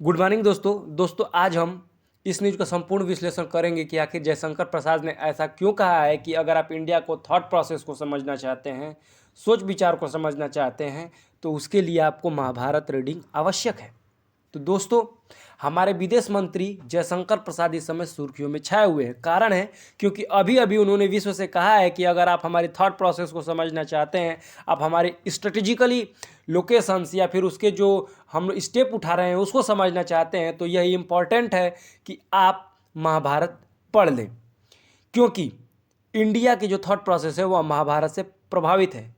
Good morning दोस्तों आज हम इस न्यूज़ का संपूर्ण विश्लेषण करेंगे कि आखिर जयशंकर प्रसाद ने ऐसा क्यों कहा है कि अगर आप इंडिया को थॉट प्रोसेस को समझना चाहते हैं, सोच विचार को समझना चाहते हैं, तो उसके लिए आपको महाभारत रीडिंग आवश्यक है। तो दोस्तों, हमारे विदेश मंत्री जयशंकर प्रसाद इस समय सुर्खियों में छाए हुए हैं। कारण है क्योंकि अभी अभी उन्होंने विश्व से कहा है कि अगर आप हमारी थॉट प्रोसेस को समझना चाहते हैं, आप हमारे स्ट्रेटेजिकली लोकेशंस या फिर उसके जो हम स्टेप उठा रहे हैं उसको समझना चाहते हैं, तो यही इम्पॉर्टेंट है कि आप महाभारत पढ़ लें, क्योंकि इंडिया की जो थॉट प्रोसेस है वह महाभारत से प्रभावित है।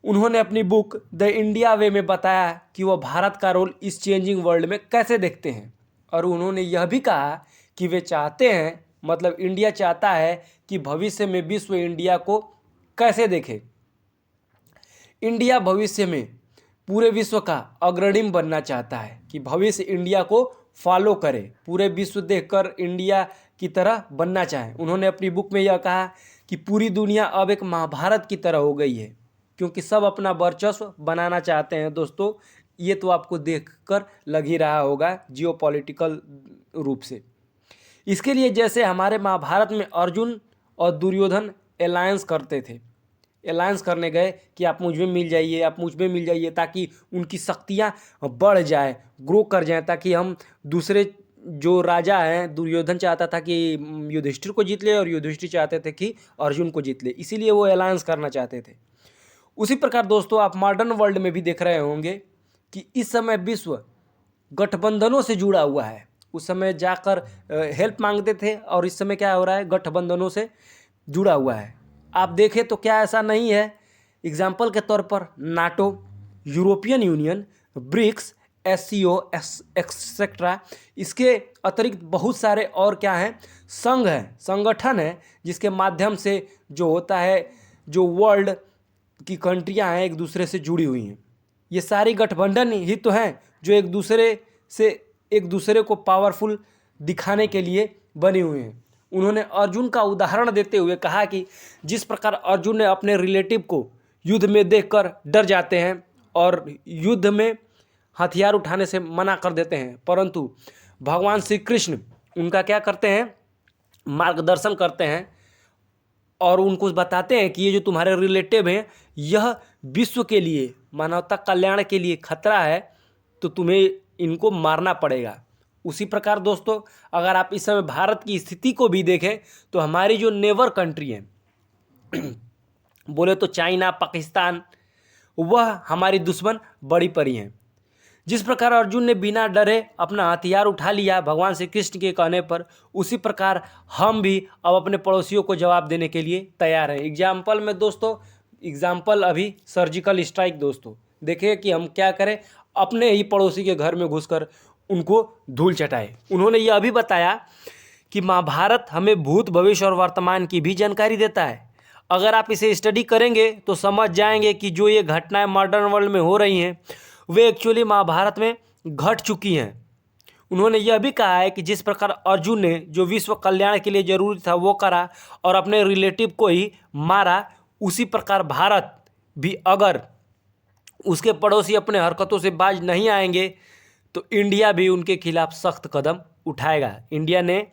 उन्होंने अपनी बुक द इंडिया वे में बताया कि वह भारत का रोल इस चेंजिंग वर्ल्ड में कैसे देखते हैं, और उन्होंने यह भी कहा कि वे चाहते हैं, मतलब इंडिया चाहता है कि भविष्य में विश्व इंडिया को कैसे देखे। इंडिया भविष्य में पूरे विश्व का अग्रणी बनना चाहता है कि भविष्य इंडिया को फॉलो करे, पूरे विश्व देखकर इंडिया की तरह बनना चाहे। उन्होंने अपनी बुक में यह कहा कि पूरी दुनिया अब एक महाभारत की तरह हो गई है, क्योंकि सब अपना वर्चस्व बनाना चाहते हैं। दोस्तों, ये तो आपको देखकर लग ही रहा होगा जियोपॉलिटिकल रूप से। इसके लिए जैसे हमारे महाभारत में अर्जुन और दुर्योधन अलायंस करते थे, अलायंस करने गए कि आप मुझ में मिल जाइए, आप मुझ में मिल जाइए, ताकि उनकी शक्तियाँ बढ़ जाए, ग्रो कर जाएँ, ताकि हम दूसरे जो राजा हैं, दुर्योधन चाहता था कि युधिष्ठिर को जीत ले और युधिष्ठिर चाहते थे कि अर्जुन को जीत ले, इसीलिए वो अलायंस करना चाहते थे। उसी प्रकार दोस्तों, आप मॉडर्न वर्ल्ड में भी देख रहे होंगे कि इस समय विश्व गठबंधनों से जुड़ा हुआ है। उस समय जाकर हेल्प मांगते थे, और इस समय क्या हो रहा है, गठबंधनों से जुड़ा हुआ है। आप देखें तो क्या ऐसा नहीं है? एग्जाम्पल के तौर पर NATO, European Union, BRICS, SCO etcetera, इसके अतिरिक्त बहुत सारे और क्या हैं, संघ हैं, संगठन हैं, जिसके माध्यम से जो होता है, जो वर्ल्ड की कंट्रियां हैं एक दूसरे से जुड़ी हुई हैं। ये सारी गठबंधन ही तो हैं जो एक दूसरे को पावरफुल दिखाने के लिए बनी हुई हैं। उन्होंने अर्जुन का उदाहरण देते हुए कहा कि जिस प्रकार अर्जुन ने अपने रिलेटिव को युद्ध में देखकर डर जाते हैं और युद्ध में हथियार उठाने से मना कर देते हैं, परंतु भगवान श्री कृष्ण उनका क्या करते हैं, मार्गदर्शन करते हैं और उनको बताते हैं कि ये जो तुम्हारे रिलेटिव हैं, यह विश्व के लिए, मानवता कल्याण के लिए खतरा है, तो तुम्हें इनको मारना पड़ेगा। उसी प्रकार दोस्तों, अगर आप इस समय भारत की स्थिति को भी देखें तो हमारी जो नेबर कंट्री हैं बोले तो चाइना, पाकिस्तान, वह हमारी दुश्मन बड़ी पड़ी हैं। जिस प्रकार अर्जुन ने बिना डरे अपना हथियार उठा लिया भगवान श्री कृष्ण के कहने पर, उसी प्रकार हम भी अब अपने पड़ोसियों को जवाब देने के लिए तैयार हैं। एग्जाम्पल में दोस्तों, एग्जाम्पल अभी सर्जिकल स्ट्राइक। दोस्तों देखिए कि हम क्या करें, अपने ही पड़ोसी के घर में घुसकर उनको धूल चटाए। उन्होंने यह भी बताया कि महाभारत हमें भूत, भविष्य और वर्तमान की भी जानकारी देता है। अगर आप इसे स्टडी करेंगे तो समझ जाएंगे कि जो ये घटनाएं मॉडर्न वर्ल्ड में हो रही हैं वे एक्चुअली महाभारत में घट चुकी हैं। उन्होंने यह भी कहा है कि जिस प्रकार अर्जुन ने जो विश्व कल्याण के लिए जरूरी था वो करा और अपने रिलेटिव को ही मारा, उसी प्रकार भारत भी अगर उसके पड़ोसी अपने हरकतों से बाज नहीं आएंगे तो इंडिया भी उनके खिलाफ सख्त कदम उठाएगा। इंडिया ने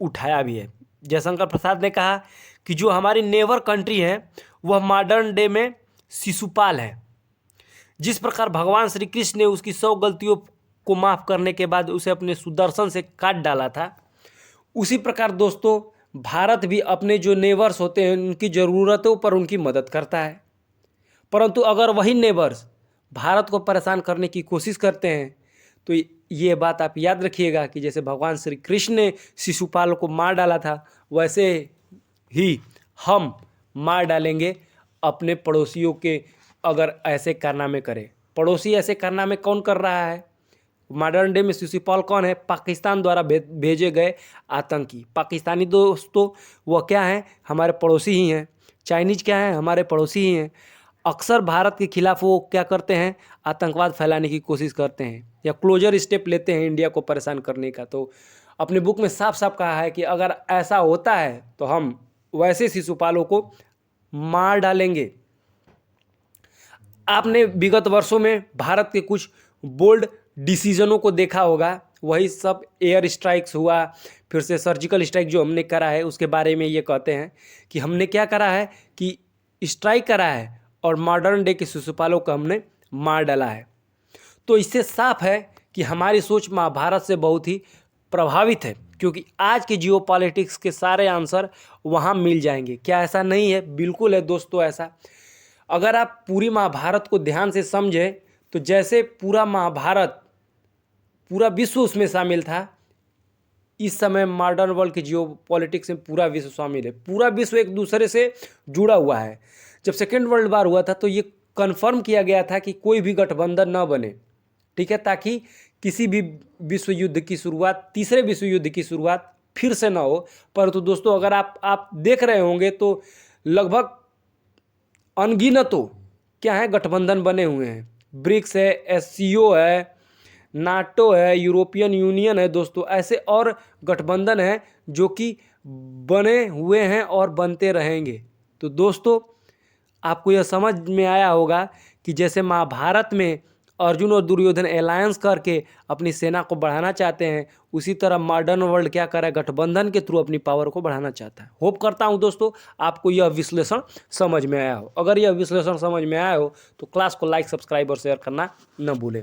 उठाया भी है। जयशंकर प्रसाद ने कहा कि जो हमारी नेबर कंट्री है वह मॉडर्न डे में शिशुपाल है। जिस प्रकार भगवान श्री कृष्ण ने उसकी 100 गलतियों को माफ़ करने के बाद उसे अपने सुदर्शन से काट डाला था, उसी प्रकार दोस्तों भारत भी अपने जो नेबर्स होते हैं उनकी ज़रूरतों पर उनकी मदद करता है। परंतु अगर वही नेबर्स भारत को परेशान करने की कोशिश करते हैं तो ये बात आप याद रखिएगा कि जैसे भगवान श्री कृष्ण ने शिशुपाल को मार डाला था, वैसे ही हम मार डालेंगे अपने पड़ोसियों के, अगर ऐसे कारनामे करें। पड़ोसी ऐसे कारनामे कौन कर रहा है? मॉडर्न डे में शिशुपाल कौन है? पाकिस्तान द्वारा भेजे गए आतंकी। पाकिस्तानी दोस्तों वह क्या हैं? हमारे पड़ोसी ही हैं। चाइनीज क्या हैं? हमारे पड़ोसी ही हैं। अक्सर भारत के खिलाफ वो क्या करते हैं? आतंकवाद फैलाने की कोशिश करते हैं या क्लोजर स्टेप लेते हैं इंडिया को परेशान करने का। तो अपने बुक में साफ साफ कहा है कि अगर ऐसा होता है तो हम वैसे शिशुपालों को मार डालेंगे। आपने विगत वर्षों में भारत के कुछ बोल्ड डिसीजनों को देखा होगा, वही सब एयर स्ट्राइक्स हुआ, फिर से सर्जिकल स्ट्राइक जो हमने करा है उसके बारे में ये कहते हैं कि हमने क्या करा है कि स्ट्राइक करा है और मॉडर्न डे के शिशुपालों को हमने मार डाला है। तो इससे साफ है कि हमारी सोच महाभारत से बहुत ही प्रभावित है, क्योंकि आज के जियोपॉलिटिक्स के सारे आंसर वहाँ मिल जाएंगे। क्या ऐसा नहीं है? बिल्कुल है दोस्तों ऐसा। अगर आप पूरी महाभारत को ध्यान से समझें तो जैसे पूरा महाभारत, पूरा विश्व उसमें शामिल था, इस समय मॉडर्न वर्ल्ड के जियोपॉलिटिक्स में पूरा विश्व शामिल है। पूरा विश्व एक दूसरे से जुड़ा हुआ है। जब सेकेंड वर्ल्ड वार हुआ था तो ये कन्फर्म किया गया था कि कोई भी गठबंधन न बने, ठीक है, ताकि किसी भी विश्व युद्ध की शुरुआत, तीसरे विश्व युद्ध की शुरुआत फिर से ना हो। परंतु दोस्तों अगर आप देख रहे होंगे तो लगभग अनगिनतों क्या है गठबंधन बने हुए हैं। ब्रिक्स है, एससीओ है, नाटो है, यूरोपियन यूनियन है दोस्तों, ऐसे और गठबंधन है जो कि बने हुए हैं और बनते रहेंगे। तो दोस्तों आपको यह समझ में आया होगा कि जैसे महाभारत में अर्जुन और दुर्योधन अलायंस करके अपनी सेना को बढ़ाना चाहते हैं, उसी तरह मॉडर्न वर्ल्ड क्या कर रहा है, गठबंधन के थ्रू अपनी पावर को बढ़ाना चाहता है। होप करता हूं दोस्तों आपको यह विश्लेषण समझ में आया हो। अगर यह विश्लेषण समझ में आया हो तो क्लास को लाइक, सब्सक्राइब और शेयर करना न भूलें।